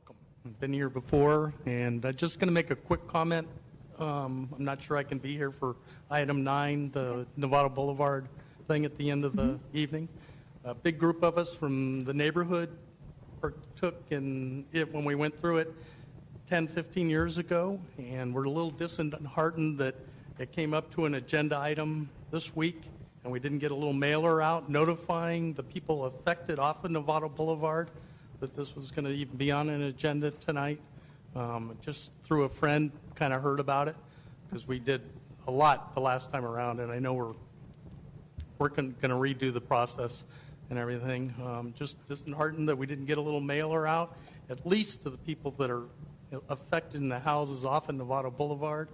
Welcome. I've been here before, and I'm just going to make a quick comment. I'm not sure I can be here for item 9, the Novato Boulevard thing at the end of the evening. A big group of us from the neighborhood partook in it when we went through it 10, 15 years ago, and we're a little disheartened that it came up to an agenda item this week, and we didn't get a little mailer out notifying the people affected off of Novato Boulevard that this was going to even be on an agenda tonight. Just through a friend, kind of heard about it because we did a lot the last time around, and I know we're going to redo the process and everything. Just disheartened that we didn't get a little mailer out, at least to the people that are affected in the houses off of Novato Boulevard,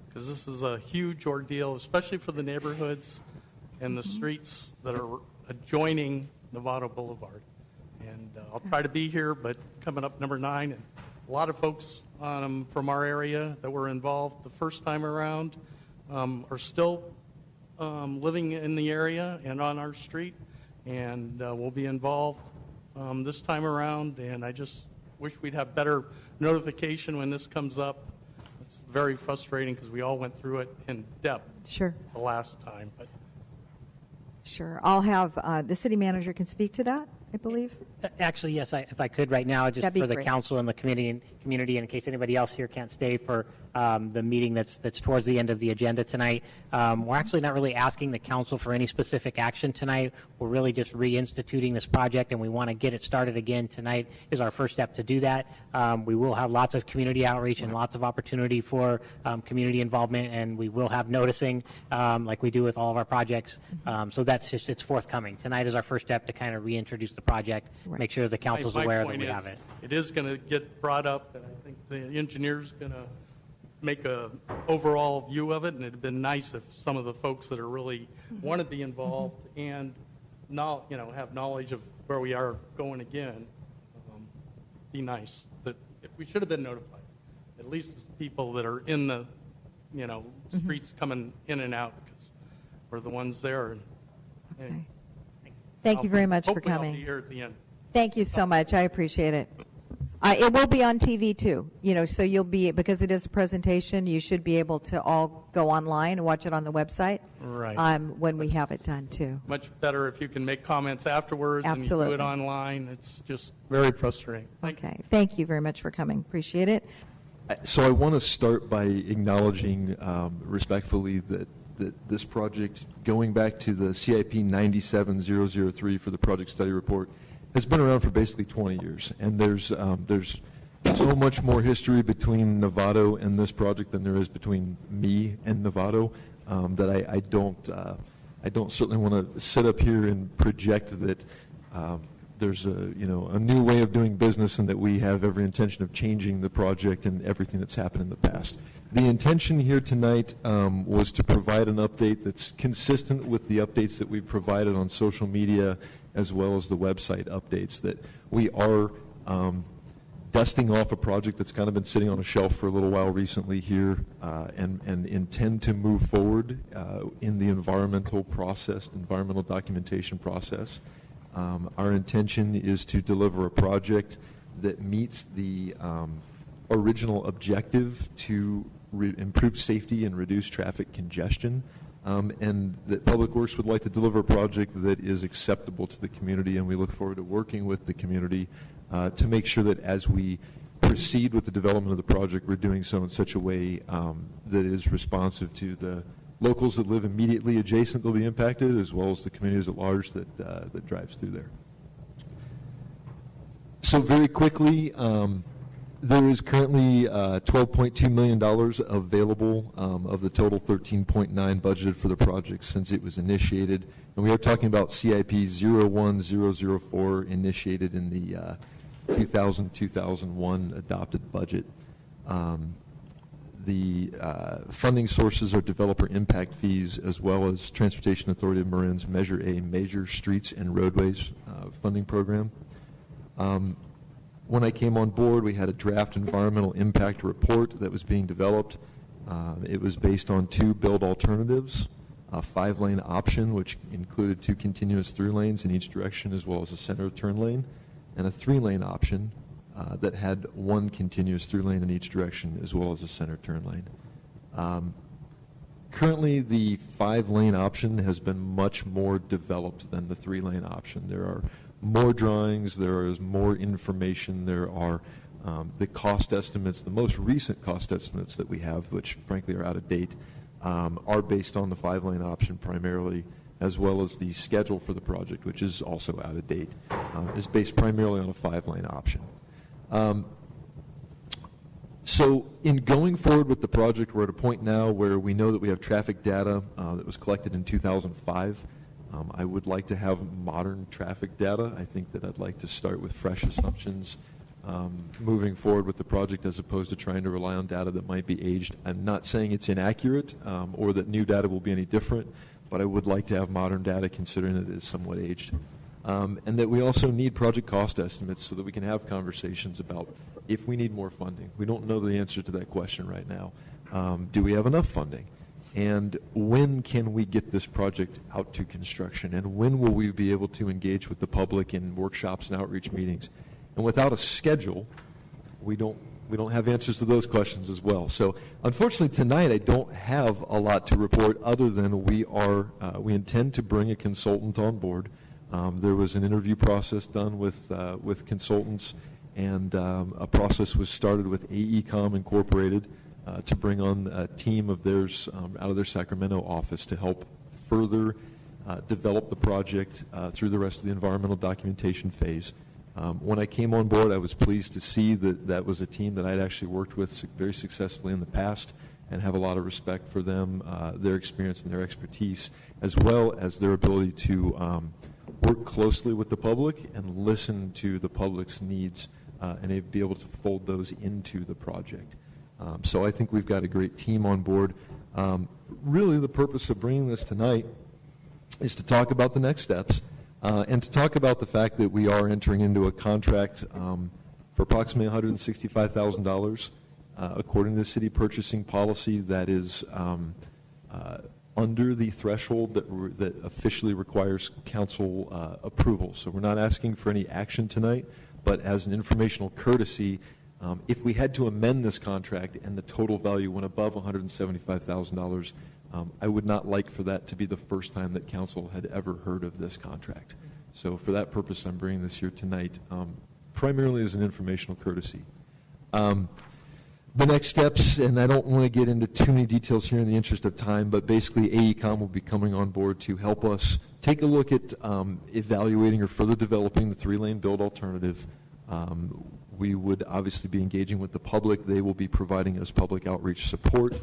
because this is a huge ordeal, especially for the neighborhoods and the streets that are adjoining Novato Boulevard. And I'll try to be here, but coming up number 9, and a lot of folks from our area that were involved the first time around are still living in the area and on our street, and will be involved this time around. And I just wish we'd have better notification when this comes up. It's very frustrating because we all went through it in depth the last time. But Sure. I'll have the city manager can speak to that, I believe. Actually, yes, if I could right now, just for the council and the community, and in case anybody else here can't stay for the meeting that's towards the end of the agenda tonight. We're actually not really asking the council for any specific action tonight. We're really just reinstituting this project, and we want to get it started again. Tonight is our first step to do that. We will have lots of community outreach and lots of opportunity for community involvement, and we will have noticing like we do with all of our projects. So that's just, it's forthcoming. Tonight is our first step to kind of reintroduce the project, make sure the council's aware that we have it. It is going to get brought up, and I think the engineer's going to make a overall view of it, and it'd been nice if some of the folks that are really want to be involved and have knowledge of where we are going again. Be nice that we should have been notified. At least people that are in the streets coming in and out, because we're the ones there. Okay. Thank you very much for coming. I'll be here at the end. Thank you so much. I appreciate it. It will be on TV too, so you'll be, because it is a presentation, you should be able to all go online and watch it on the website. Right. When we have it done too. Much better if you can make comments afterwards. Absolutely. And you do it online. It's just very frustrating. Thank you very much for coming. Appreciate it. So I want to start by acknowledging respectfully that this project, going back to the CIP 97003 for the project study report, has been around for basically 20 years, and there's so much more history between Novato and this project than there is between me and Novato that I don't certainly want to sit up here and project that there's a new way of doing business and that we have every intention of changing the project and everything that's happened in the past. The intention here tonight was to provide an update that's consistent with the updates that we've provided on social media as well as the website updates, that we are dusting off a project that's kind of been sitting on a shelf for a little while recently here and intend to move forward in the environmental documentation process. Our intention is to deliver a project that meets the original objective to improve safety and reduce traffic congestion, and that Public Works would like to deliver a project that is acceptable to the community, and we look forward to working with the community to make sure that as we proceed with the development of the project, we're doing so in such a way that is responsive to the locals that live immediately adjacent that will be impacted, as well as the communities at large that drives through there. So very quickly, there is currently $12.2 million available of the total $13.9 budgeted for the project since it was initiated. And we are talking about CIP 01004 initiated in the 2000-2001 adopted budget. The funding sources are developer impact fees as well as Transportation Authority of Marin's Measure A Major Streets and Roadways funding program. When I came on board, we had a draft environmental impact report that was being developed. It was based on 2 build alternatives, a 5-lane option, which included 2 continuous through lanes in each direction, as well as a center turn lane, and a 3-lane option, that had one continuous through lane in each direction as well as a center turn lane. Currently, the 5-lane option has been much more developed than the 3-lane option. There are more drawings, there is more information, there are the cost estimates, the most recent cost estimates that we have, which frankly are out of date, are based on the 5-lane option primarily, as well as the schedule for the project, which is also out of date, is based primarily on a 5-lane option. So in going forward with the project, we're at a point now where we know that we have traffic data that was collected in 2005. I would like to have modern traffic data. I think that I'd like to start with fresh assumptions moving forward with the project as opposed to trying to rely on data that might be aged. I'm not saying it's inaccurate or that new data will be any different, but I would like to have modern data considering that it is somewhat aged. And that we also need project cost estimates so that we can have conversations about if we need more funding. We don't know the answer to that question right now. Do we have enough funding? And when can we get this project out to construction? And when will we be able to engage with the public in workshops and outreach meetings? And without a schedule, we don't have answers to those questions as well. So unfortunately tonight I don't have a lot to report other than we intend to bring a consultant on board. There was an interview process done with consultants, and a process was started with AECom Incorporated to bring on a team of theirs out of their Sacramento office to help further develop the project through the rest of the environmental documentation phase. When I came on board, I was pleased to see that that was a team that I'd actually worked with very successfully in the past and have a lot of respect for them, their experience and their expertise, as well as their ability to work closely with the public and listen to the public's needs and be able to fold those into the project. So I think we've got a great team on board. Really the purpose of bringing this tonight is to talk about the next steps and to talk about the fact that we are entering into a contract for approximately $165,000 according to the city purchasing policy that is under the threshold that officially requires council approval. So we're not asking for any action tonight, but as an informational courtesy, if we had to amend this contract and the total value went above $175,000, I would not like for that to be the first time that council had ever heard of this contract. So for that purpose, I'm bringing this here tonight, primarily as an informational courtesy. The next steps, and I don't want to get into too many details here in the interest of time, but basically AECom will be coming on board to help us take a look at evaluating or further developing the 3-lane build alternative. We would obviously be engaging with the public. They will be providing us public outreach support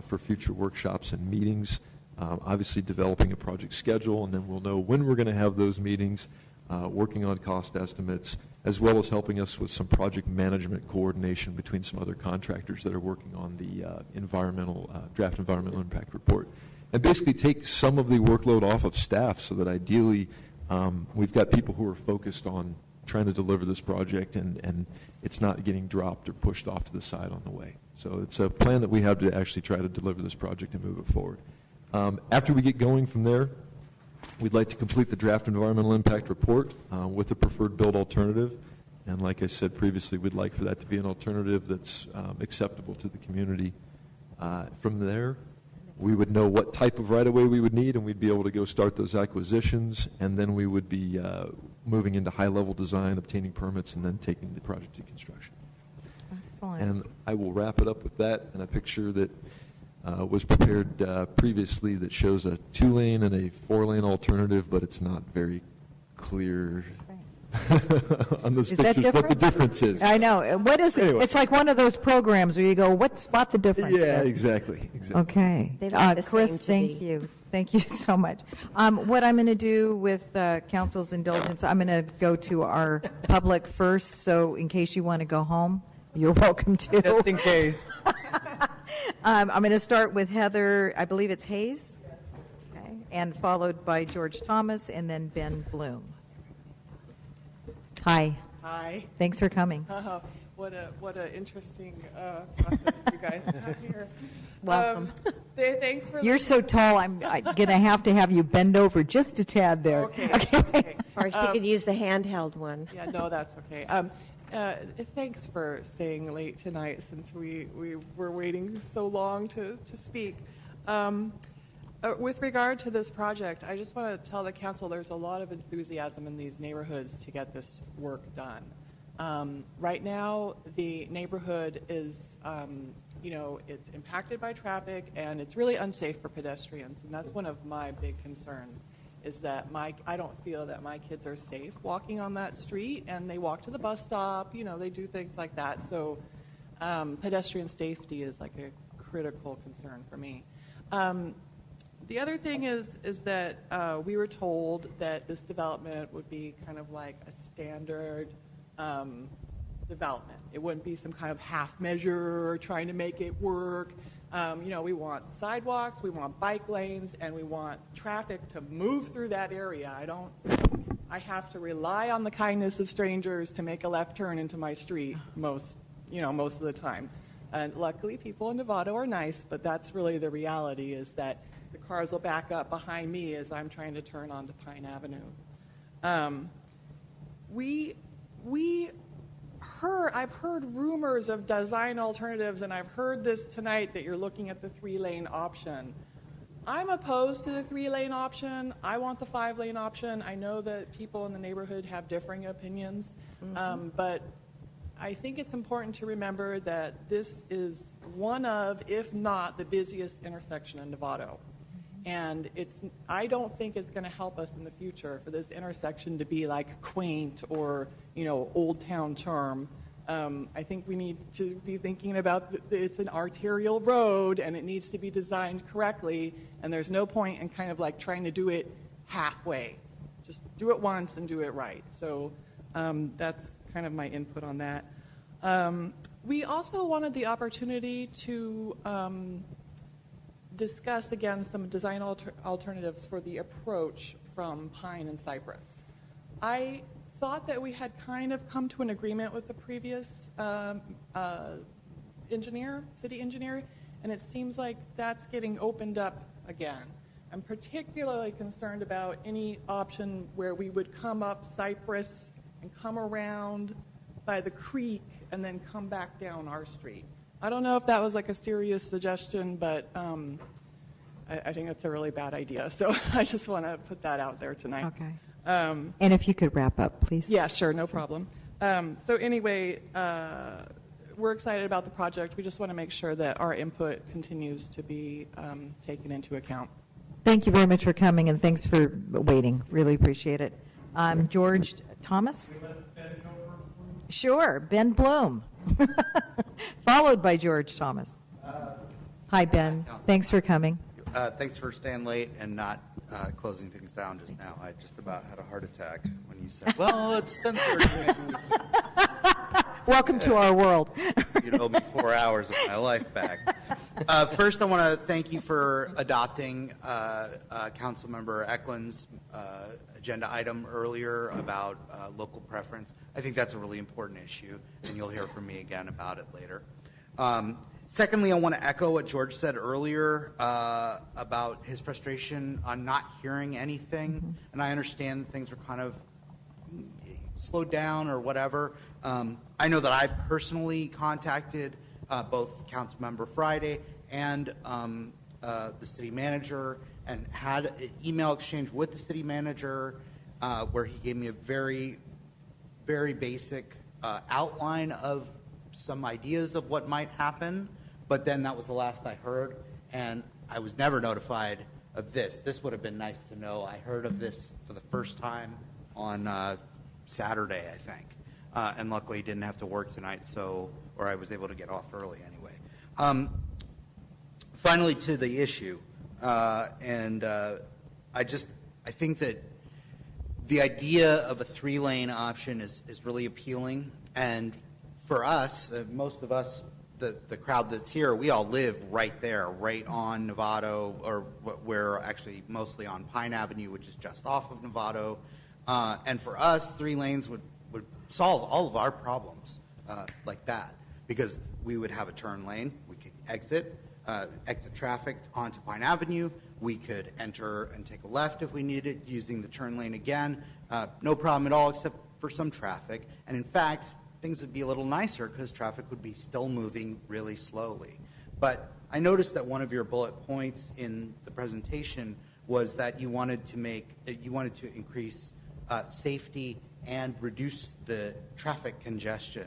for future workshops and meetings, obviously developing a project schedule, and then we'll know when we're going to have those meetings, working on cost estimates, as well as helping us with some project management coordination between some other contractors that are working on the draft environmental impact report. And basically take some of the workload off of staff so that ideally we've got people who are focused on trying to deliver this project and it's not getting dropped or pushed off to the side on the way. So it's a plan that we have to actually try to deliver this project and move it forward. After we get going from there, we'd like to complete the draft environmental impact report with a preferred build alternative. And like I said previously, we'd like for that to be an alternative that's acceptable to the community. From there, we would know what type of right-of-way we would need, and we'd be able to go start those acquisitions, and then we would be moving into high-level design, obtaining permits, and then taking the project to construction. Excellent. And I will wrap it up with that and a picture that was prepared previously that shows a 2-lane and a 4-lane alternative, but it's not very clear on those pictures what the difference is. I know. What is it? Anyway. It's like one of those programs where you go, spot the difference? Yeah, exactly. Okay. Chris, thank you. Thank you so much. What I'm going to do with council's indulgence, I'm going to go to our public first, so in case you want to go home, you're welcome to. Just in case. I'm going to start with Heather, I believe it's Hayes, okay, and followed by George Thomas, and then Ben Bloom. Hi. Hi. Thanks for coming. What a interesting process you guys have here. Welcome. Thanks for. You're so tall. I'm going to have you bend over just a tad there. Okay. Or she could use the handheld one. Yeah, no, that's okay. Thanks for staying late tonight since we were waiting so long to speak. With regard to this project, I just want to tell the council there's a lot of enthusiasm in these neighborhoods to get this work done. Right now, the neighborhood is, it's impacted by traffic and it's really unsafe for pedestrians. And that's one of my big concerns, is that I don't feel that my kids are safe walking on that street, and they walk to the bus stop, they do things like that. So pedestrian safety is like a critical concern for me. The other thing is that we were told that this development would be kind of like a standard development. It wouldn't be some kind of half measure or trying to make it work. We want sidewalks, we want bike lanes, and we want traffic to move through that area. I have to rely on the kindness of strangers to make a left turn into my street most of the time. And luckily, people in Novato are nice, but that's really the reality, is that the cars will back up behind me as I'm trying to turn onto Pine Avenue. I've heard rumors of design alternatives, and I've heard this tonight that you're looking at the 3-lane option. I'm opposed to the 3-lane option. I want the 5-lane option. I know that people in the neighborhood have differing opinions, but I think it's important to remember that this is one of, if not the busiest intersection in Novato. And I don't think it's going to help us in the future for this intersection to be like quaint or, old town charm. I think we need to be thinking about it's an arterial road and it needs to be designed correctly. And there's no point in kind of like trying to do it halfway. Just do it once and do it right. So that's kind of my input on that. We also wanted the opportunity to discuss again some design alternatives for the approach from Pine and Cypress. I thought that we had kind of come to an agreement with the previous city engineer, and it seems like that's getting opened up again. I'm particularly concerned about any option where we would come up Cypress and come around by the creek and then come back down our street. I don't know if that was like a serious suggestion, but I think that's a really bad idea. So I just want to put that out there tonight. Okay. And if you could wrap up, please. Yeah, sure, no problem. So anyway, we're excited about the project. We just want to make sure that our input continues to be taken into account. Thank you very much for coming, and thanks for waiting. Really appreciate it. George Thomas? Sure, Ben Bloom. Followed by George Thomas. Hi, Ben. Thanks for coming. Thanks for staying late and not closing things down just now. I just about had a heart attack when you said, well, it's 10:30. Welcome to our world. You owe me 4 hours of my life back. First, I want to thank you for adopting Councilmember Eklund's agenda item earlier about local preference. I think that's a really important issue, and you'll hear from me again about it later. Secondly, I want to echo what George said earlier about his frustration on not hearing anything, and I understand things are kind of slowed down or whatever. I know that I personally contacted both Councilmember Friday and the city manager and had an email exchange with the city manager where he gave me a very, very basic outline of some ideas of what might happen, but then that was the last I heard, and I was never notified of this. This would have been nice to know. I heard of this for the first time on Saturday, I think, and luckily didn't have to work tonight, or I was able to get off early anyway. Finally, to the issue, I think that the idea of a 3-lane option is really appealing, and for us, most of us, the crowd that's here, we all live right there, right on Novato, or we're actually mostly on Pine Avenue, which is just off of Novato. And for us, 3 lanes would solve all of our problems like that, because we would have a turn lane, we could exit traffic onto Pine Avenue, we could enter and take a left if we needed it, using the turn lane again. No problem at all, except for some traffic. And in fact, things would be a little nicer because traffic would be still moving really slowly. But I noticed that one of your bullet points in the presentation was that you wanted to increase safety and reduce the traffic congestion.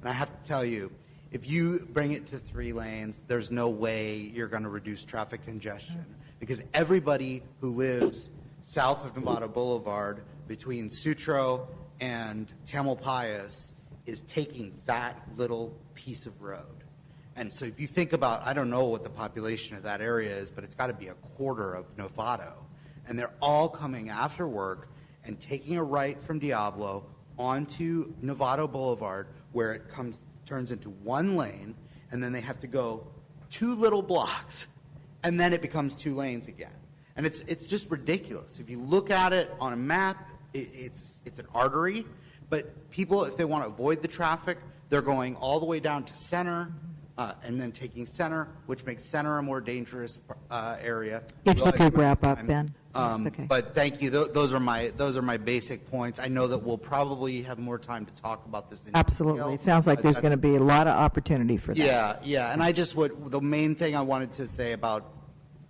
And I have to tell you, if you bring it to 3 lanes, there's no way you're going to reduce traffic congestion, because everybody who lives south of Novato Boulevard between Sutro and Tamalpais is taking that little piece of road. And so if you think about, I don't know what the population of that area is, but it's got to be a quarter of Novato. And they're all coming after work and taking a right from Diablo onto Novato Boulevard, where it turns into 1 lane, and then they have to go 2 little blocks, and then it becomes 2 lanes again. And it's just ridiculous. If you look at it on a map, it's an artery, but people, if they want to avoid the traffic, they're going all the way down to Center, and then taking Center, which makes Center a more dangerous area. If you could wrap up, Ben. That's okay. But thank you. Those are my basic points. I know that we'll probably have more time to talk about this in Absolutely. detail, It sounds like there's going to be a lot of opportunity for that. Yeah. And the main thing I wanted to say about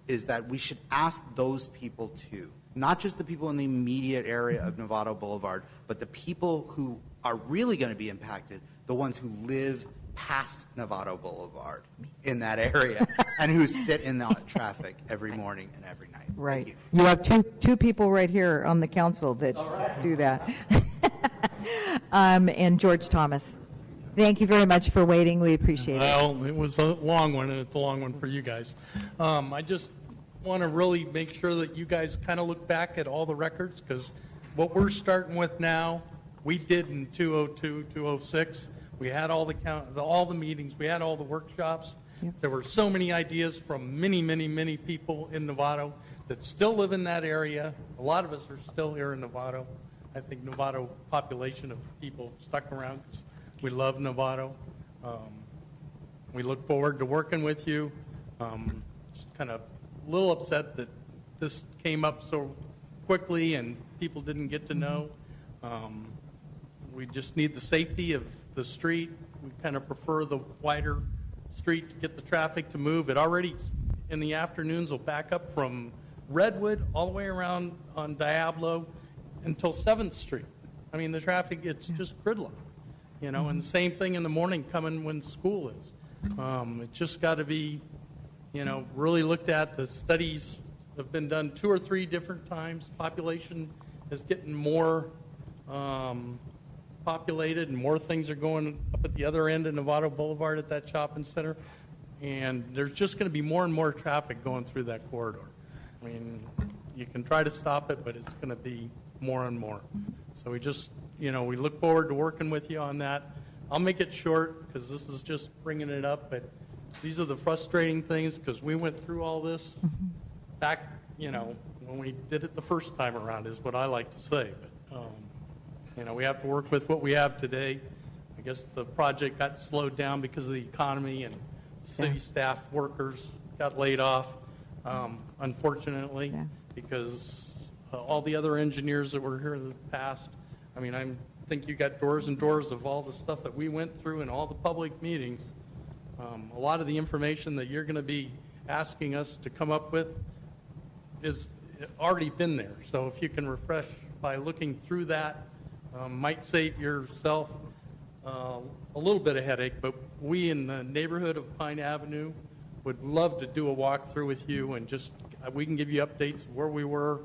is that we should ask those people too, not just the people in the immediate area of Novato Boulevard, but the people who are really going to be impacted, the ones who live past Novato Boulevard in that area and who sit in that traffic every morning and every night. Right. Thank You have two people right here on the council that do that. And George Thomas. Thank you very much for waiting. We appreciate it. Well, it was a long one, and it's a long one for you guys. I just want to really make sure that you guys kind of look back at all the records, because what we're starting with now, we did in 202, 206. We had all the meetings. We had all the workshops. Yep. There were so many ideas from many, many, many people in Novato that still live in that area. A lot of us are still here in Novato. I think Novato population of people stuck around 'cause we love Novato. We look forward to working with you. Just kind of a little upset that this came up so quickly and people didn't get to know. We just need the safety of the street. We kind of prefer the wider street to get the traffic to move. It already, in the afternoons, will back up from Redwood all the way around on Diablo until 7th Street. I mean, the traffic, it's just gridlock, and the same thing in the morning coming when school is. It just got to be, really looked at. The studies have been done 2 or 3 different times. Population is getting more populated, and more things are going up at the other end of Novato Boulevard at that shopping center, and there's just going to be more and more traffic going through that corridor. I mean, you can try to stop it, but it's going to be more and more. So we just, we look forward to working with you on that. I'll make it short because this is just bringing it up, but these are the frustrating things, because we went through all this back, when we did it the first time around, is what I like to say. But we have to work with what we have today. I guess the project got slowed down because of the economy, and city staff workers got laid off, unfortunately, because all the other engineers that were here in the past, I mean, I think you got doors and doors of all the stuff that we went through in all the public meetings. A lot of the information that you're going to be asking us to come up with is already been there. So if you can refresh by looking through that, might save yourself a little bit of headache. But we in the neighborhood of Pine Avenue would love to do a walkthrough with you, and just we can give you updates of where we were.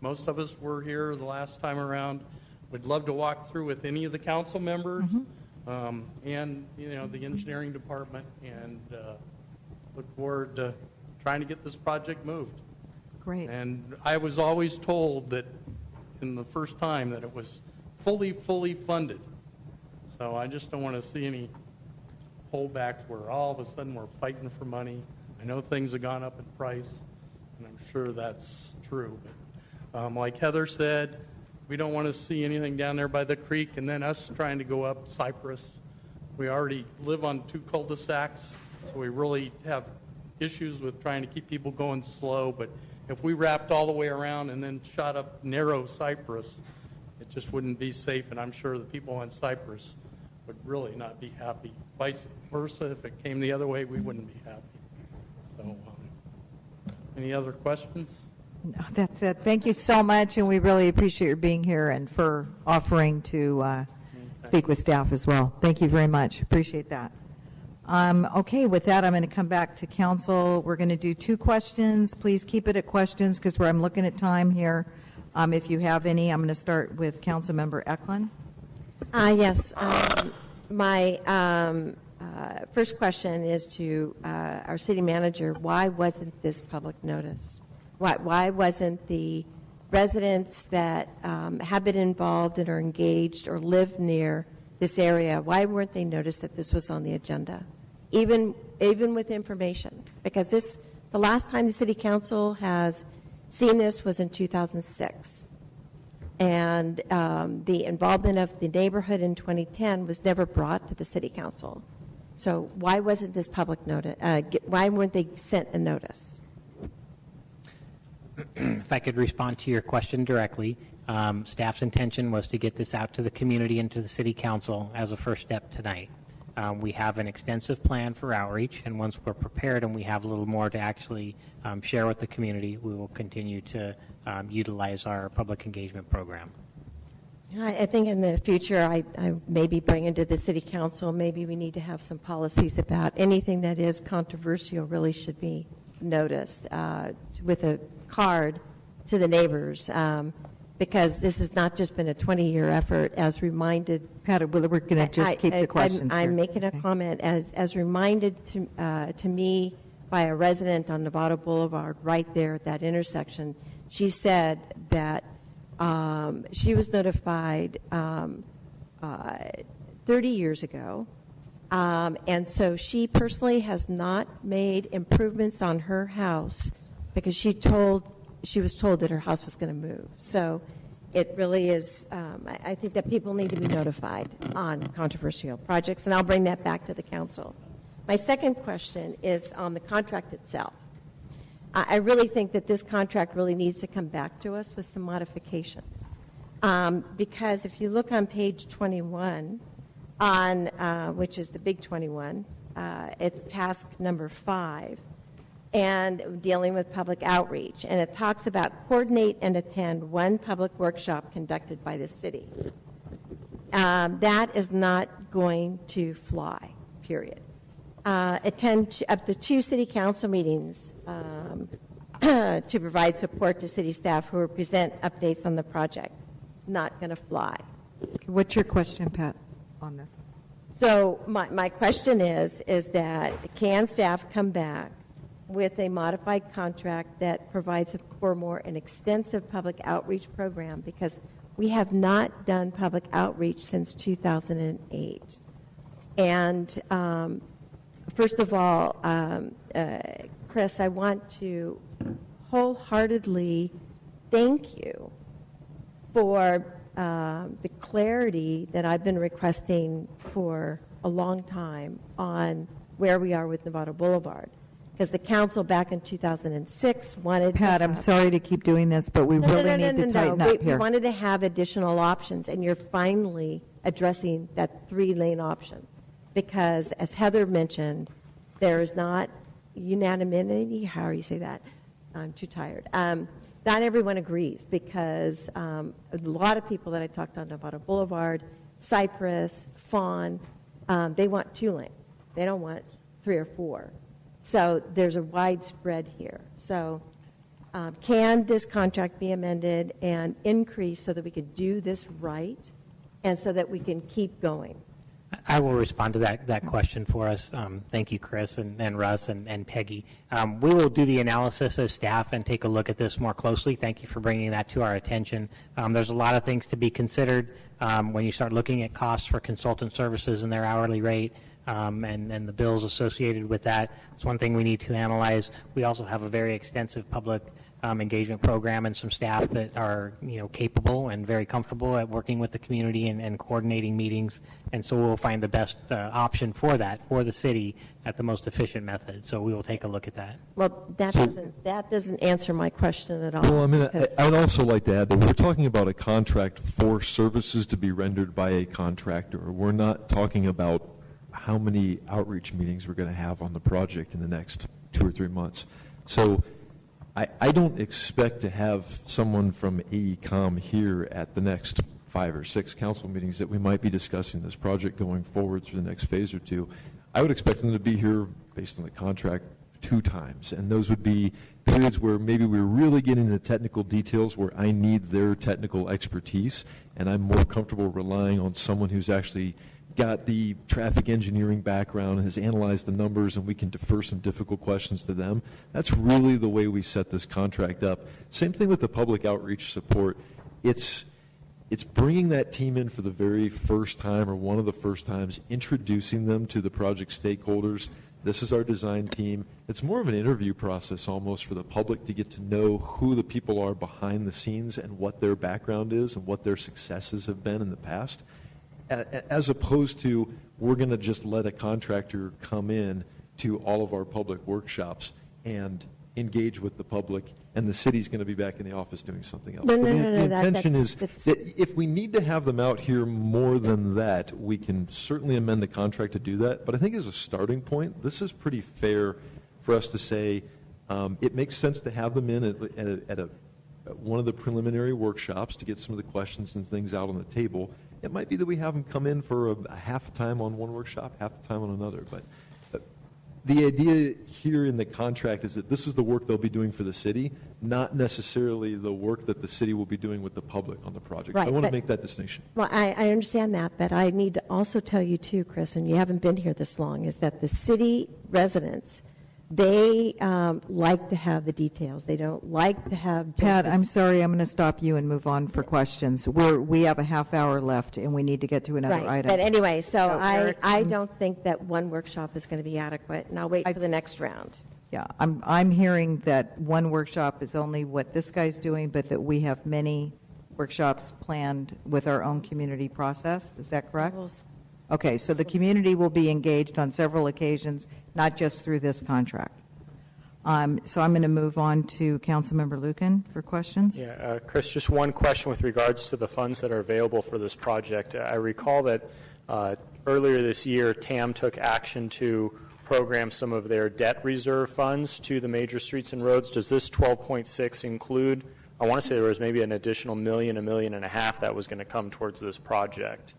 Most of us were here the last time around. We'd love to walk through with any of the council members and the engineering department, and look forward to trying to get this project moved. Great. And I was always told that in the first time that it was fully funded. So I just don't want to see any pullbacks where all of a sudden we're fighting for money. I know things have gone up in price, and I'm sure that's true. But like Heather said, we don't want to see anything down there by the creek and then us trying to go up Cypress. We already live on 2 cul-de-sacs, so we really have issues with trying to keep people going slow. But if we wrapped all the way around and then shot up narrow Cypress, it just wouldn't be safe, and I'm sure the people on Cypress would really not be happy. Vice versa, if it came the other way, we wouldn't be happy. So, any other questions? No, that's it. Thank you so much, and we really appreciate your being here and for offering to speak with staff as well. Thank you very much. Appreciate that. Okay, with that, I'm going to come back to council. We're going to do 2 questions. Please keep it at questions because I'm looking at time here. If you have any, I'm going to start with Councilmember Eklund. Yes. My first question is to our city manager. Why wasn't this public noticed? Why wasn't the residents that have been involved and are engaged or live near this area, why weren't they noticed that this was on the agenda? Even with information. Because the last time the city council has seen this was in 2006. And the involvement of the neighborhood in 2010 was never brought to the city council. So why wasn't this public notice? Why weren't they sent a notice? If I could respond to your question directly, staff's intention was to get this out to the community and to the city council as a first step tonight. We have an extensive plan for outreach, and once we're prepared and we have a little more to actually share with the community, we will continue to utilize our public engagement program. I think in the future, I maybe bring into the city council, maybe we need to have some policies about anything that is controversial really should be noticed with a card to the neighbors. Because this has not just been a 20-year effort, as reminded. Pat, we're going to just keep the questions I'm here. making a comment as reminded to me by a resident on Novato Boulevard, right there at that intersection. She said that she was notified 30 years ago, and so she personally has not made improvements on her house because she was told that her house was going to move. So it really is, I think that people need to be notified on controversial projects, and I'll bring that back to the council. My second question is on the contract itself. I really think that this contract really needs to come back to us with some modifications. Because if you look on page 21, which is the big 21, it's task number 5, and dealing with public outreach. And it talks about coordinate and attend one public workshop conducted by the city. That is not going to fly, period. Attend up to 2 city council meetings to provide support to city staff who will present updates on the project. Not going to fly. What's your question, Pat, on this? So my question is that can staff come back with a modified contract that provides for an extensive public outreach program, because we have not done public outreach since 2008. And first of all, Chris, I want to wholeheartedly thank you for the clarity that I've been requesting for a long time on where we are with Novato Boulevard. Because the council back in 2006 wanted Pat, I'm sorry to keep doing this, but we really need to tighten up here. We wanted to have additional options, and you're finally addressing that 3-lane option. Because, as Heather mentioned, there is not unanimity. How do you say that? I'm too tired. Not everyone agrees, because a lot of people that I talked on Novato Boulevard, Cypress, Fawn, they want 2 lanes. They don't want 3 or 4. So there's a widespread here. So can this contract be amended and increased so that we could do this right and so that we can keep going? I will respond to that question for us. Thank you, Chris and Russ and Peggy. We will do the analysis as staff and take a look at this more closely. Thank you for bringing that to our attention. There's a lot of things to be considered when you start looking at costs for consultant services and their hourly rate. And the bills associated with that. It's one thing we need to analyze. We also have a very extensive public engagement program and some staff that are, capable and very comfortable at working with the community and coordinating meetings. And so we'll find the best option for that, for the city, at the most efficient method. So we will take a look at that. Well, that doesn't answer my question at all. Well, I mean, because- I'd also like to add that we're talking about a contract for services to be rendered by a contractor. We're not talking about how many outreach meetings we're going to have on the project in the next 2 or 3 months. So I don't expect to have someone from AECOM here at the next 5 or 6 council meetings that we might be discussing this project going forward through the next phase or 2. I would expect them to be here based on the contract 2 times, and those would be periods where maybe we're really getting into technical details where I need their technical expertise, and I'm more comfortable relying on someone who's actually got the traffic engineering background and has analyzed the numbers, and we can defer some difficult questions to them. That's really the way we set this contract up. Same thing with the public outreach support. It's bringing that team in for the very first time or one of the first times, introducing them to the project stakeholders. This is our design team. It's more of an interview process almost for the public to get to know who the people are behind the scenes and what their background is and what their successes have been in the past, as opposed to we're going to just let a contractor come in to all of our public workshops and engage with the public, and the city's going to be back in the office doing something else. No, So no, the no, no, intention that's- is that if we need to have them out here more than that, we can certainly amend the contract to do that. But I think as a starting point, this is pretty fair for us to say it makes sense to have them in at one of the preliminary workshops to get some of the questions and things out on the table. It might be that we have them come in for a half time on one workshop, half the time on another. But the idea here in the contract is that this is the work they'll be doing for the city, not necessarily the work that the city will be doing with the public on the project. Right, I want to but- make that distinction. Well, I understand that, but I need to also tell you too, Chris, and you haven't been here this long, is that the city residents, they like to have the details. They don't like to have just Pat, this- I'm sorry, I'm going to stop you and move on for questions. We have a half hour left, and we need to get to another Right, item. but anyway, so Eric, I don't think that one workshop is going to be adequate, and I'll wait for the next round. Yeah, I'm hearing that one workshop is only what this guy's doing, but that we have many workshops planned with our own community process. Is that correct? We'll Okay, so the community will be engaged on several occasions, not just through this contract. So I'm going to move on to Councilmember Lucan for questions. Yeah, Chris, just one question with regards to the funds that are available for this project. I recall that earlier this year, TAM took action to program some of their debt reserve funds to the major streets and roads. Does this 12.6 include, I want to say there was maybe an additional $1 million and a half that was going to come towards this project?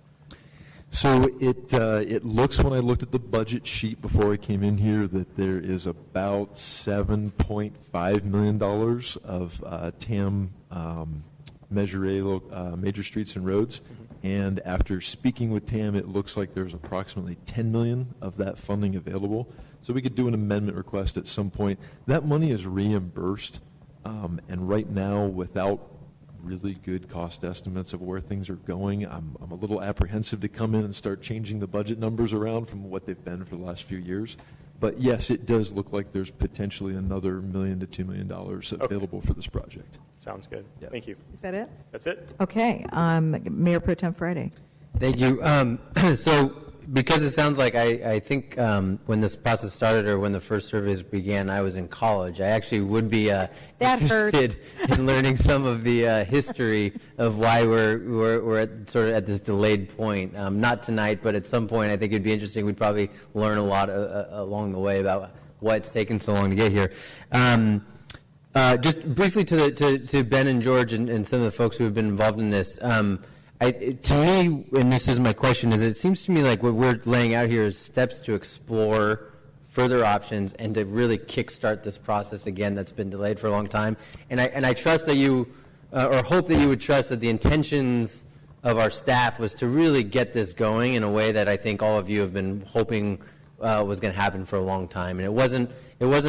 So it looks, when I looked at the budget sheet before I came in here, that there is about $7.5 million of TAM Measure A major streets and roads. And after speaking with TAM, it looks like there's approximately $10 million of that funding available. So we could do an amendment request at some point. That money is reimbursed, and right now, without really good cost estimates of where things are going, I'm a little apprehensive to come in and start changing the budget numbers around from what they've been for the last few years. But yes, it does look like there's potentially another $1 million to $2 million available for this project. Sounds good. Yeah. Thank you. Is that it? That's it. Okay, Mayor Pro Tem Friday. Thank you. So because it sounds like I think when this process started or when the first surveys began, I was in college. I actually would be interested in learning some of the history of why we're sort of at this delayed point. Not tonight, but at some point I think it'd be interesting. We'd probably learn a lot along the way about why it's taken so long to get here. Just briefly to Ben and George and some of the folks who have been involved in this, to me, and this is my question, is it seems to me like what we're laying out here is steps to explore further options and to really kickstart this process again that's been delayed for a long time. And I trust that you, or hope that you would trust that the intentions of our staff was to really get this going in a way that I think all of you have been hoping was going to happen for a long time. And it wasn't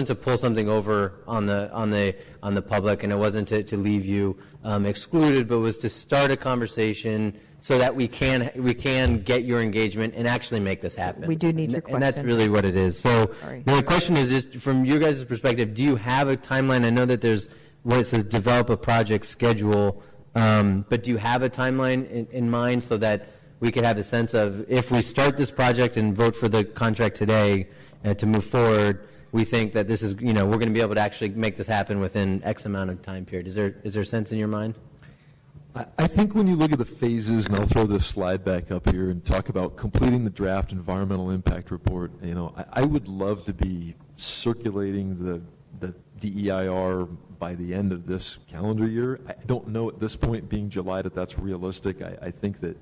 to pull something over on the public, and it wasn't to leave you excluded, but was to start a conversation so that we can get your engagement and actually make this happen. We do need your And that's question. really what it is. So Sorry. the question is just from your guys' perspective, do you have a timeline? I know that there's where it says develop a project schedule, but do you have a timeline in mind so that we could have a sense of if we start this project and vote for the contract today to move forward, we think that this is, we're going to be able to actually make this happen within X amount of time period. Is there a sense in your mind? I think when you look at the phases, and I'll throw this slide back up here and talk about completing the draft environmental impact report, I would love to be circulating the DEIR by the end of this calendar year. I don't know at this point, being July, that's realistic. I think that,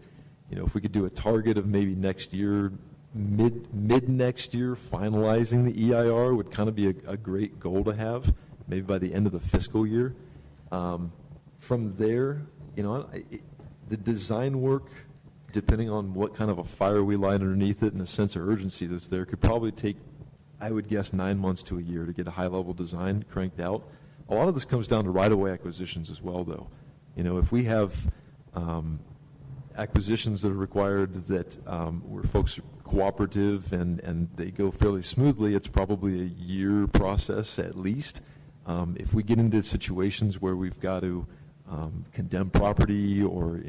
if we could do a target of maybe next year, mid next year, finalizing the EIR would kind of be a great goal to have, maybe by the end of the fiscal year. From there, the design work, depending on what kind of a fire we light underneath it and the sense of urgency that's there, could probably take, I would guess, 9 months to a year to get a high-level design cranked out. A lot of this comes down to right-of-way acquisitions as well, though. If we have acquisitions that are required that where folks are cooperative and they go fairly smoothly, it's probably a year process at least. If we get into situations where we've got to condemn property or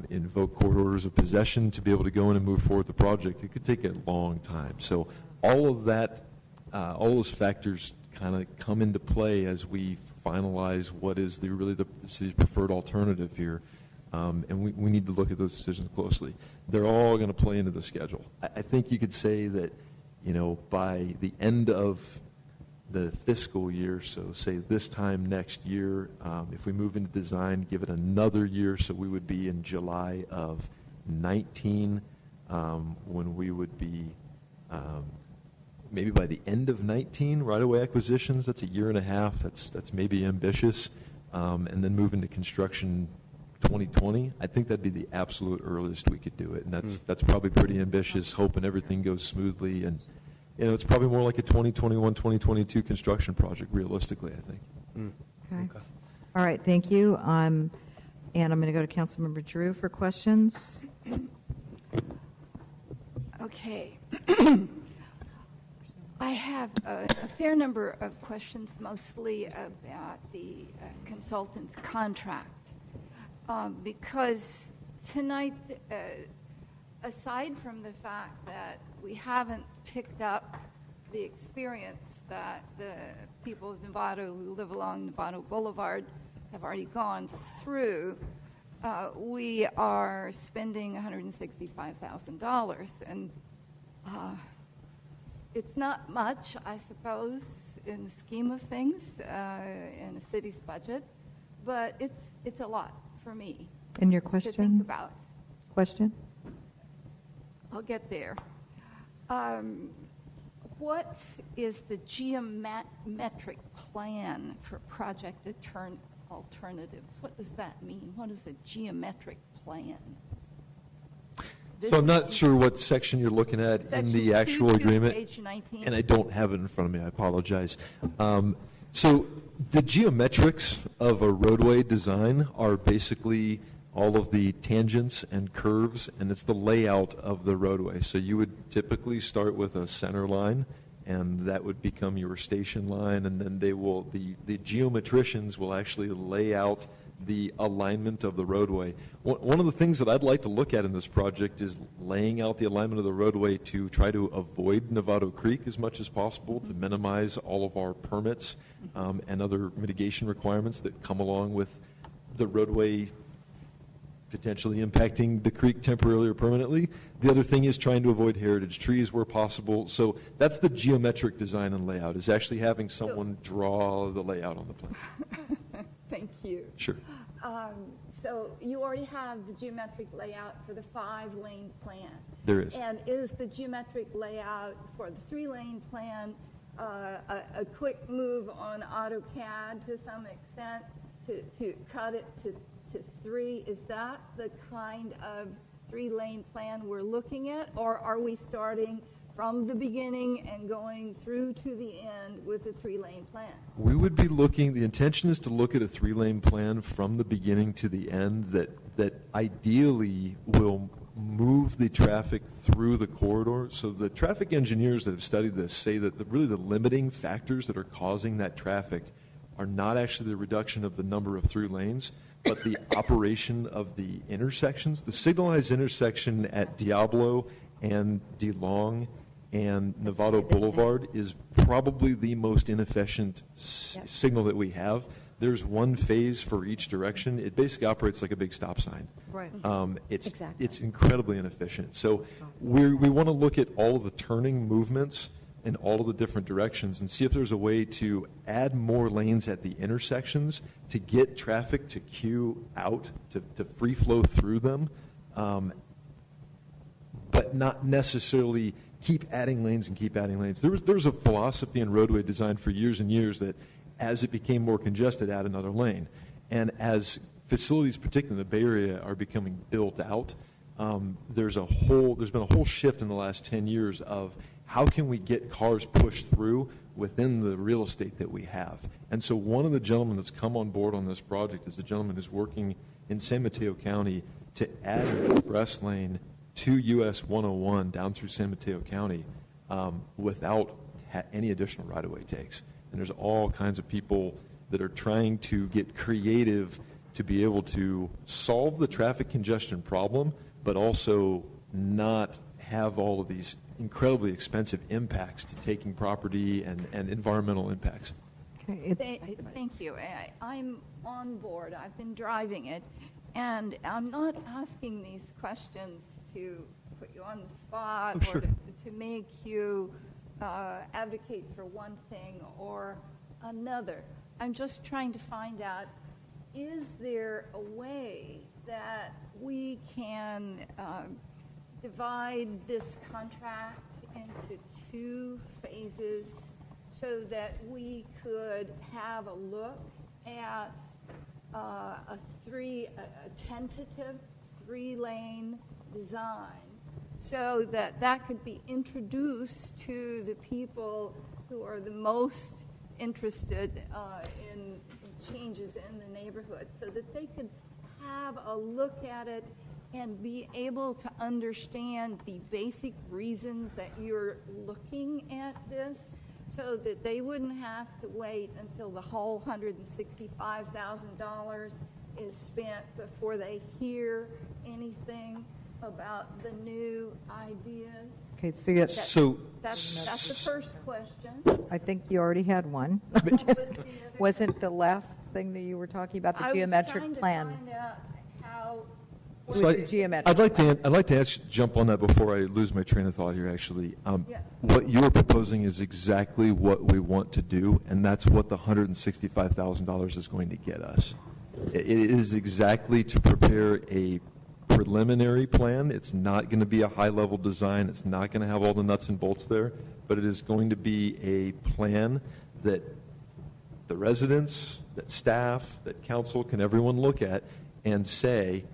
invoke court orders of possession to be able to go in and move forward the project, it could take a long time. So all of that, all those factors kind of come into play as we finalize what is really the city's preferred alternative here. And we need to look at those decisions closely. They're all going to play into the schedule. I think you could say that, by the end of the fiscal year, so say this time next year, if we move into design, give it another year, so we would be in July of 19, when we would be maybe by the end of 19, right-of-way acquisitions. That's a year and a half. That's maybe ambitious. And then move into construction 2020. I think that'd be the absolute earliest we could do it, and that's probably pretty ambitious, hoping everything goes smoothly. And it's probably more like a 2021, 2022 construction project, realistically, I think. Okay. All right, thank you. And I'm going to go to Councilmember Drew for questions. Okay. I have a fair number of questions, mostly about the consultant's contract. Because tonight, aside from the fact that we haven't picked up the experience that the people of Novato who live along Novato Boulevard have already gone through, we are spending $165,000. And it's not much, I suppose, in the scheme of things in a city's budget, but it's a lot for me. And your To question? think about. Question? I'll get there. What is the geometric plan for project alternatives? What does that mean? What is a geometric plan? So I'm not sure what section you're looking at in the actual agreement, page 19. and I don't have it in front of me. I apologize. So the geometrics of a roadway design are basically all of the tangents and curves, and it's the layout of the roadway. So you would typically start with a center line, and that would become your station line, and then the geometricians will actually lay out the alignment of the roadway. One of the things that I'd like to look at in this project is laying out the alignment of the roadway to try to avoid Novato Creek as much as possible, to minimize all of our permits and other mitigation requirements that come along with the roadway potentially impacting the creek temporarily or permanently. The other thing is trying to avoid heritage trees where possible. So that's the geometric design and layout, is actually having someone draw the layout on the plan. Thank you. Sure. So you already have the geometric layout for the 5-lane plan. There is. And is the geometric layout for the 3-lane plan a quick move on AutoCAD to some extent to cut it to 3? Is that the kind of 3-lane plan we're looking at, or are we starting from the beginning and going through to the end with a 3-lane plan? We would be looking, the intention is to look at a 3-lane plan from the beginning to the end that ideally will move the traffic through the corridor. So the traffic engineers that have studied this say that really the limiting factors that are causing that traffic are not actually the reduction of the number of through lanes, but the operation of the intersections. The signalized intersection at Diablo and DeLong and Novato Boulevard is probably the most inefficient signal that we have. There's one phase for each direction. It basically operates like a big stop sign. Right. It's incredibly inefficient. So we want to look at all of the turning movements in all of the different directions and see if there's a way to add more lanes at the intersections to get traffic to queue out, to free flow through them, but not necessarily keep adding lanes and keep adding lanes. There was a philosophy in roadway design for years and years that as it became more congested, add another lane. And as facilities, particularly in the Bay Area, are becoming built out, there's been a whole shift in the last 10 years of how can we get cars pushed through within the real estate that we have. And so one of the gentlemen that's come on board on this project is the gentleman who's working in San Mateo County to add an express lane to US 101 down through San Mateo County without any additional right-of-way takes. And there's all kinds of people that are trying to get creative to be able to solve the traffic congestion problem, but also not have all of these incredibly expensive impacts to taking property and environmental impacts. Thank you. I'm on board. I've been driving it, and I'm not asking these questions to put you on the spot Sure. or to make you advocate for one thing or another. I'm just trying to find out, is there a way that we can divide this contract into two phases so that we could have a look at a tentative three-lane design so that could be introduced to the people who are the most interested in changes in the neighborhood so that they could have a look at it and be able to understand the basic reasons that you're looking at this so that they wouldn't have to wait until the whole $165,000 is spent before they hear anything about the new ideas. Okay, so yes, That's the first question. I think you already had one. Wasn't the last thing that you were talking about the geometric plan? I was trying to find out how. So geometric I'd like to jump on that before I lose my train of thought here, actually. What you're proposing is exactly what we want to do, and that's what the $165,000 is going to get us. It is exactly to prepare a preliminary plan. It's not going to be a high-level design. It's not going to have all the nuts and bolts there, but it is going to be a plan that the residents, that staff, that council can everyone look at and say,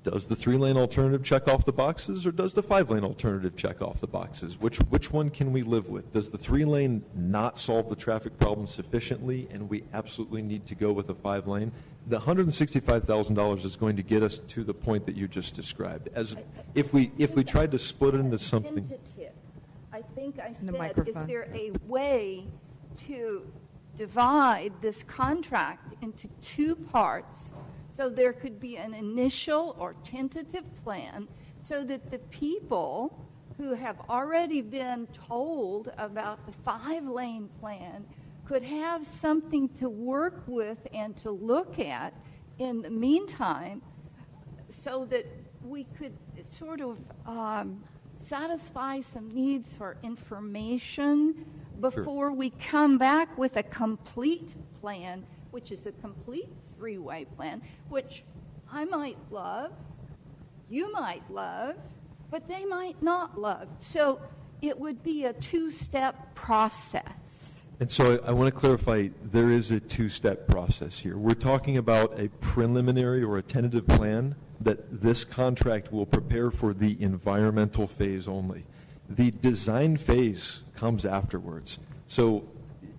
does the three-lane alternative check off the boxes, or does the five-lane alternative check off the boxes? Which one can we live with? Does the three-lane not solve the traffic problem sufficiently, and we absolutely need to go with a five-lane? The $165,000 is going to get us to the point that you just described. As if we tried to split it into something. Tentative. I think I The said, is microphone. there a way to divide this contract into two parts so there could be an initial or tentative plan so that the people who have already been told about the five-lane plan could have something to work with and to look at in the meantime so that we could sort of satisfy some needs for information before we come back with a complete plan, which is a complete three-way plan, which I might love, you might love, but they might not love. So it would be a two-step process. And so I want to clarify, there is a two-step process here. We're talking about a preliminary or a tentative plan that this contract will prepare for the environmental phase only. The design phase comes afterwards. So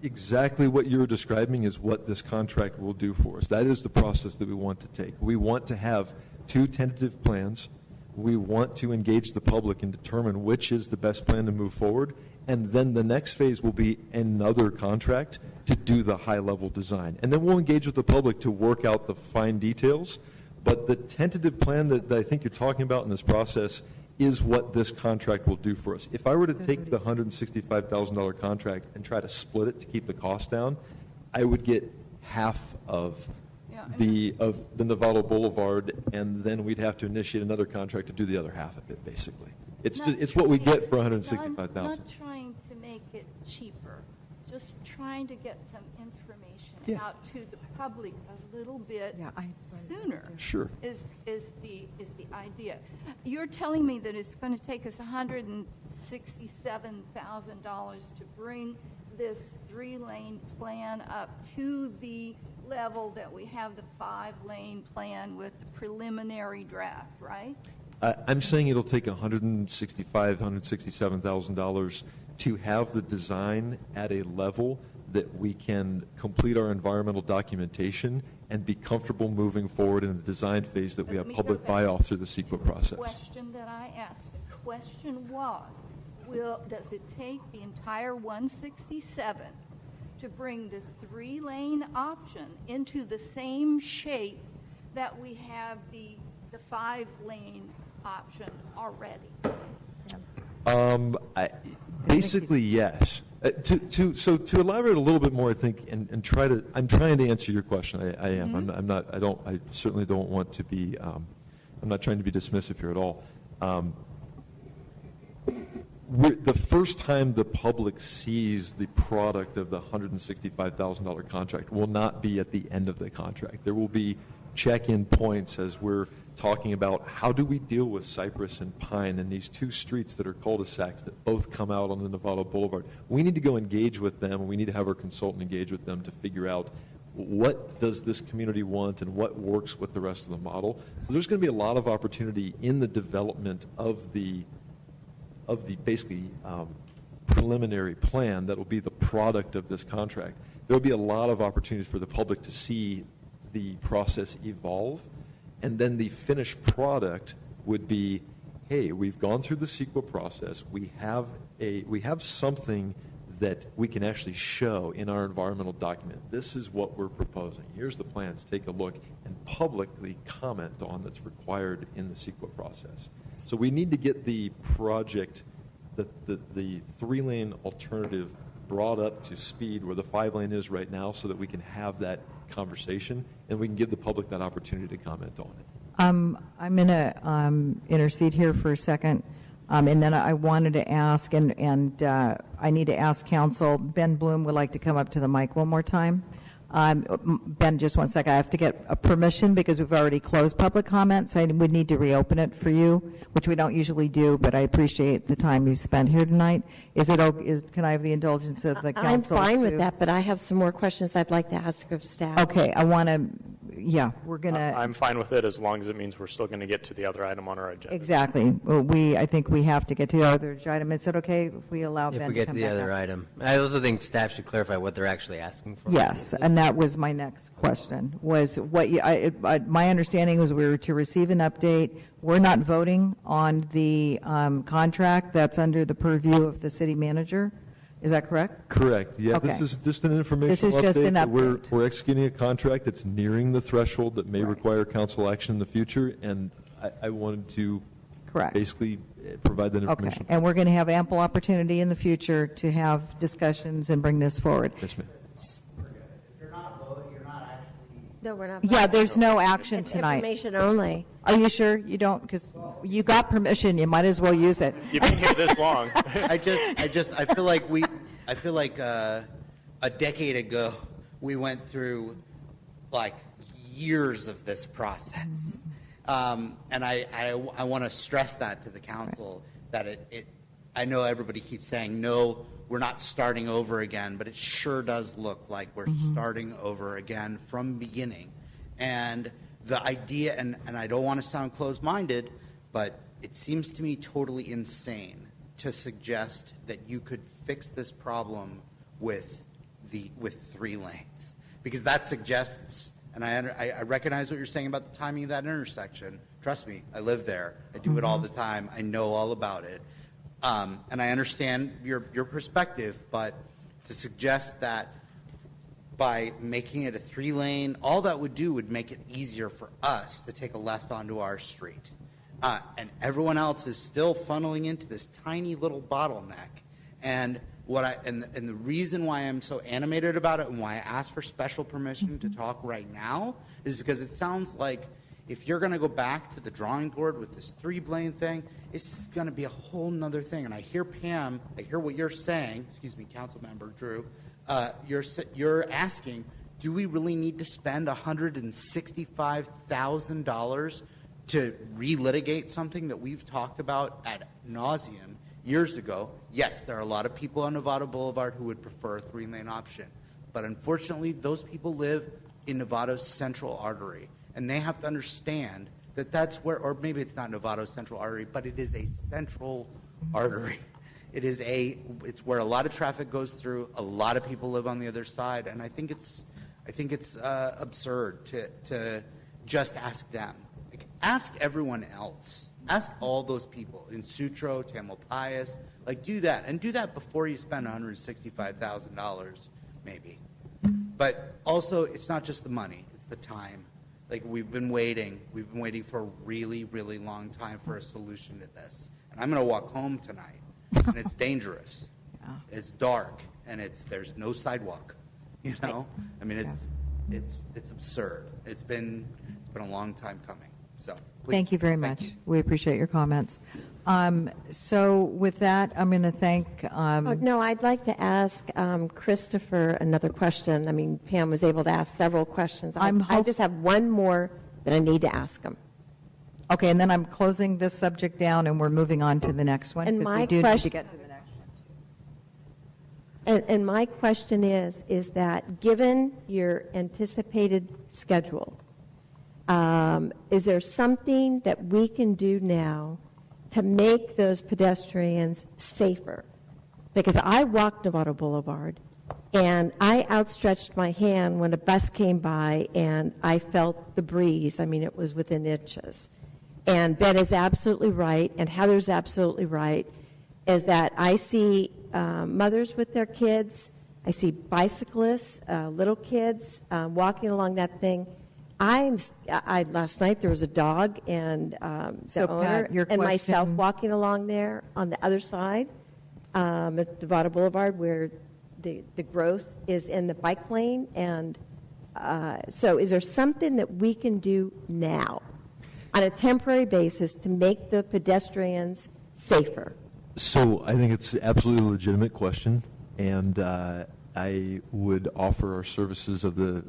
exactly what you're describing is what this contract will do for us. That is the process that we want to take. We want to have two tentative plans. We want to engage the public and determine which is the best plan to move forward. And then the next phase will be another contract to do the high-level design. And then we'll engage with the public to work out the fine details. But the tentative plan that I think you're talking about in this process is what this contract will do for us. If I were to take the $165,000 contract and try to split it to keep the cost down, I would get half of the Novato Boulevard, and then we'd have to initiate another contract to do the other half of it, basically. It's what we get for $165,000. Not trying to make it cheaper, just trying to get some information out to the public a little bit sooner. Sure. Is the idea. You're telling me that it's going to take us $167,000 to bring this 3-lane plan up to the level that we have the 5-lane plan with the preliminary draft, right? I'm saying it'll take $167,000 to have the design at a level that we can complete our environmental documentation and be comfortable moving forward in the design phase that we have public buy-off through the CIP process. The question that I asked, the question was, does it take the entire 167 to bring the 3-lane option into the same shape that we have the 5-lane option already? Basically, yes. To elaborate a little bit more, I think, and I'm trying to answer your question. I am. Mm-hmm. I certainly don't want to be. I'm not trying to be dismissive here at all. The first time the public sees the product of the $165,000 contract will not be at the end of the contract. There will be check-in points as we're talking about how do we deal with Cypress and Pine and these two streets that are cul-de-sacs that both come out on the Novato Boulevard. We need to go engage with them, and we need to have our consultant engage with them to figure out what does this community want and what works with the rest of the model. So there's going to be a lot of opportunity in the development of the basically preliminary plan that will be the product of this contract. There will be a lot of opportunities for the public to see the process evolve, and then the finished product would be, hey, we've gone through the CEQA process. We have something that we can actually show in our environmental document. This is what we're proposing. Here's the plans. Take a look and publicly comment on that's required in the CEQA process. So we need to get the project, the 3-lane alternative brought up to speed where the 5-lane is right now so that we can have that conversation and we can give the public that opportunity to comment on it. I'm going to intercede here for a second. And then I wanted to ask, and I need to ask council, Ben Bloom would like to come up to the mic one more time. Ben, just one second. I have to get a permission because we've already closed public comments. I would need to reopen it for you, which we don't usually do, but I appreciate the time you spent here tonight. Can I have the indulgence of the council? I'm fine with that, but I have some more questions I'd like to ask of staff. Okay, we're going to... I'm fine with it as long as it means we're still going to get to the other item on our agenda. Exactly. I think we have to get to the other item. Is it okay if we allow Ben to come back? If we get to the other item. I also think staff should clarify what they're actually asking for. Yes, and that was my next question, was my understanding was we were to receive an update. We're not voting on the contract. That's under the purview of the city manager. Is that correct? Correct. Yeah, Okay. This is just an informational This is just update. an update. We're executing a contract that's nearing the threshold that may require council action in the future, and I wanted to basically provide that information. Okay, and we're going to have ample opportunity in the future to have discussions and bring this forward. Yes, ma'am. No, we're not. Yeah, there's no action It's tonight. information only. Are you sure you don't? Because you got permission, you might as well use it. You've been here this long. I feel like a decade ago we went through like years of this process, and I want to stress that to the council that I know everybody keeps saying no, we're not starting over again, but it sure does look like we're starting over again from beginning. And the idea, and I don't want to sound closed-minded, but it seems to me totally insane to suggest that you could fix this problem with 3 lanes. Because that suggests, and I recognize what you're saying about the timing of that intersection. Trust me, I live there. I do it all the time. I know all about it. And I understand your perspective, but to suggest that by making it a 3-lane, all that would do would make it easier for us to take a left onto our street. And everyone else is still funneling into this tiny little bottleneck. And the reason why I'm so animated about it and why I asked for special permission to talk right now is because it sounds like if you're going to go back to the drawing board with this 3-lane thing, it's going to be a whole nother thing. And I hear Pam, I hear what you're saying, excuse me, Councilmember Drew, you're asking, do we really need to spend $165,000 to relitigate something that we've talked about ad nauseum years ago? Yes, there are a lot of people on Novato Boulevard who would prefer a 3-lane option. But unfortunately, those people live in Novato's central artery. And they have to understand that that's where, or maybe it's not Novato's central artery, but it is a central artery. It's where a lot of traffic goes through. A lot of people live on the other side, and I think it's absurd to just ask them. Like, ask everyone else. Ask all those people in Sutro, Tamalpais. Like, do that, and do that before you spend $165,000, maybe. But also, it's not just the money; it's the time. Like, we've been waiting for a really, really long time for a solution to this. And I'm going to walk home tonight, and it's dangerous. Yeah. It's dark, and there's no sidewalk. You know, I mean, it's absurd. It's been a long time coming. So, please, thank you very much. We appreciate your comments. So with that, I'm going to thank. No, I'd like to ask Christopher another question. I mean, Pam was able to ask several questions. I just have one more that I need to ask him. Okay, and then I'm closing this subject down, and we're moving on to the next one, because we do need to get to the next one. And my question is that given your anticipated schedule, is there something that we can do now to make those pedestrians safer? Because I walked Novato Boulevard, and I outstretched my hand when a bus came by, and I felt the breeze. I mean, it was within inches. And Ben is absolutely right, and Heather's absolutely right, is that I see mothers with their kids, I see bicyclists, little kids walking along that thing. Last night there was a dog and the owner and myself walking along there on the other side at Novato Boulevard, where the growth is in the bike lane. And so is there something that we can do now on a temporary basis to make the pedestrians safer? So I think it's absolutely a legitimate question, and I would offer our services of the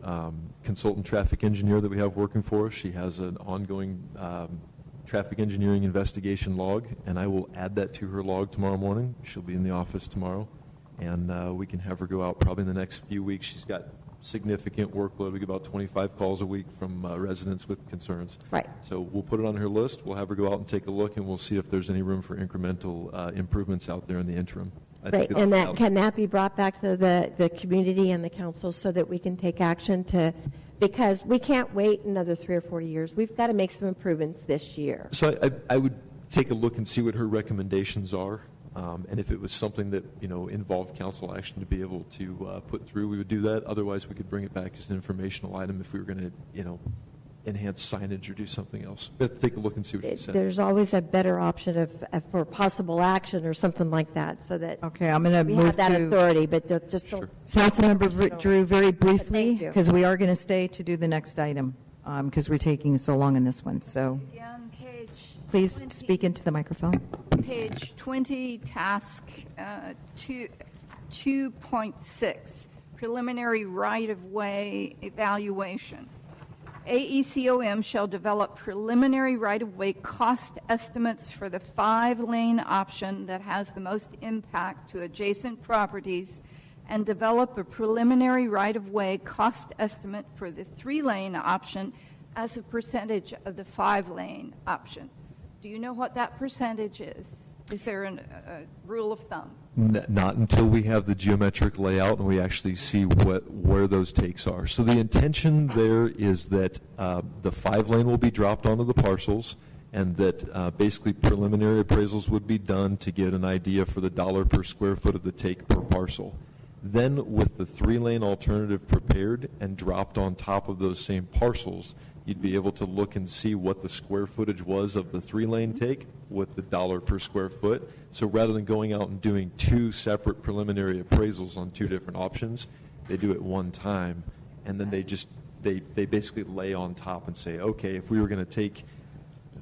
consultant traffic engineer that we have working for us. She has an ongoing traffic engineering investigation log, and I will add that to her log tomorrow morning. She'll be in the office tomorrow, and we can have her go out probably in the next few weeks. She's got significant workload. We get about 25 calls a week from residents with concerns. Right. So we'll put it on her list. We'll have her go out and take a look, and we'll see if there's any room for incremental improvements out there in the interim. Great, and can that be brought back to the community and the council so that we can take action because we can't wait another 3 or 4 years. We've got to make some improvements this year. So I would take a look and see what her recommendations are, and if it was something that involved council action to be able to put through, we would do that. Otherwise, we could bring it back as an informational item if we were going to enhance signage or do something else. But take a look and see what she said. There's always a better option for possible action or something like that, so that I'm going to we move have that to authority. But just Sure. Councilmember Drew, very briefly, Thank you. because we are going to stay to do the next item, because we're taking so long on this one. So Again, page please 20. speak into the microphone. Page 20, task 2.6, preliminary right-of-way evaluation. AECOM shall develop preliminary right-of-way cost estimates for the 5-lane option that has the most impact to adjacent properties, and develop a preliminary right-of-way cost estimate for the 3-lane option as a percentage of the 5-lane option. Do you know what that percentage is? Is there a rule of thumb? Not until we have the geometric layout and we actually see where those takes are. So the intention there is that the 5-lane will be dropped onto the parcels, and that basically preliminary appraisals would be done to get an idea for the dollar per square foot of the take per parcel. Then with the 3-lane alternative prepared and dropped on top of those same parcels, you'd be able to look and see what the square footage was of the 3-lane take with the dollar per square foot. So rather than going out and doing 2 separate preliminary appraisals on 2 different options, they do it one time, and then they basically lay on top and say, okay, if we were going to take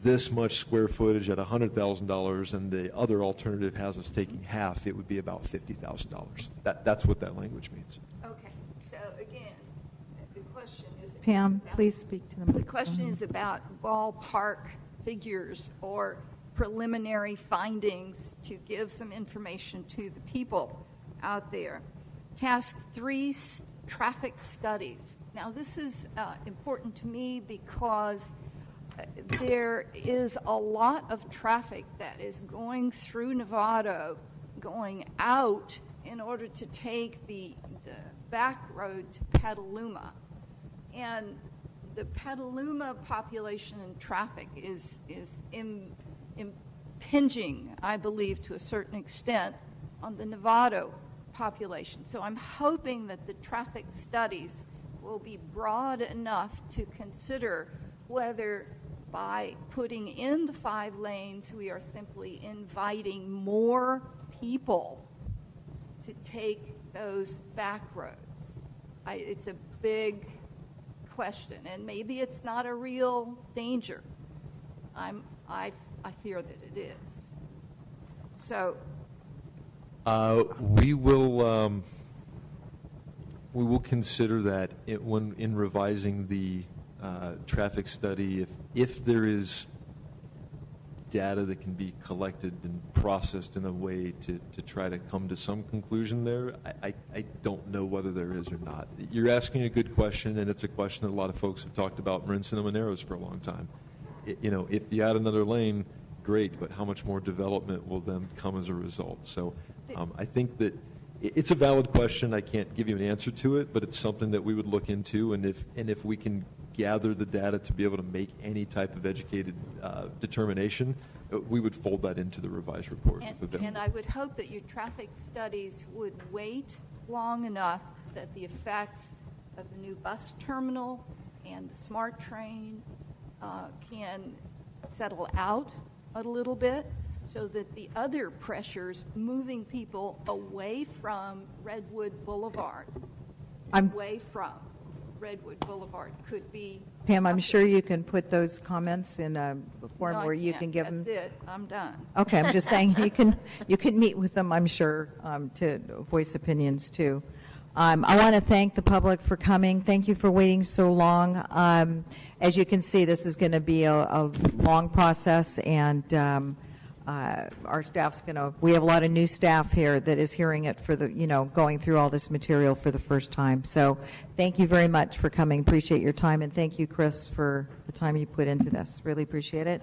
this much square footage at $100,000 and the other alternative has us taking half, it would be about $50,000. That's what that language means. Okay, so again, the question is... Pam, please speak to them. The question is about ballpark figures or preliminary findings to give some information to the people out there. Task 3, traffic studies. Now, this is important to me because there is a lot of traffic that is going through Novato, going out in order to take the back road to Petaluma. And the Petaluma population and traffic is impinging, I believe, to a certain extent on the Novato population. So I'm hoping that the traffic studies will be broad enough to consider whether by putting in the 5 lanes, we are simply inviting more people to take those back roads. It's a big question, and maybe it's not a real danger. I fear that it is. So we will consider that when in revising the traffic study. If there is data that can be collected and processed in a way to try to come to some conclusion there, I don't know whether there is or not. You're asking a good question, and it's a question that a lot of folks have talked about in Cinema Narrows for a long time. If you add another lane, great, but how much more development will then come as a result? So I think that it's a valid question. I can't give you an answer to it, but it's something that we would look into, and if we can gather the data to be able to make any type of educated determination, we would fold that into the revised report. And I would hope that your traffic studies would wait long enough that the effects of the new bus terminal and the smart train can settle out a little bit, so that the other pressures moving people away from Redwood Boulevard, could be... Pam, I'm sure you can put those comments in a form where you can give them... That's it. I'm done. Okay, I'm just saying you can meet with them, I'm sure, to voice opinions too. I want to thank the public for coming. Thank you for waiting so long. As you can see, this is going to be a long process, and our staff's we have a lot of new staff here that is hearing it for going through all this material for the first time. So thank you very much for coming. Appreciate your time, and thank you, Chris, for the time you put into this. Really appreciate it.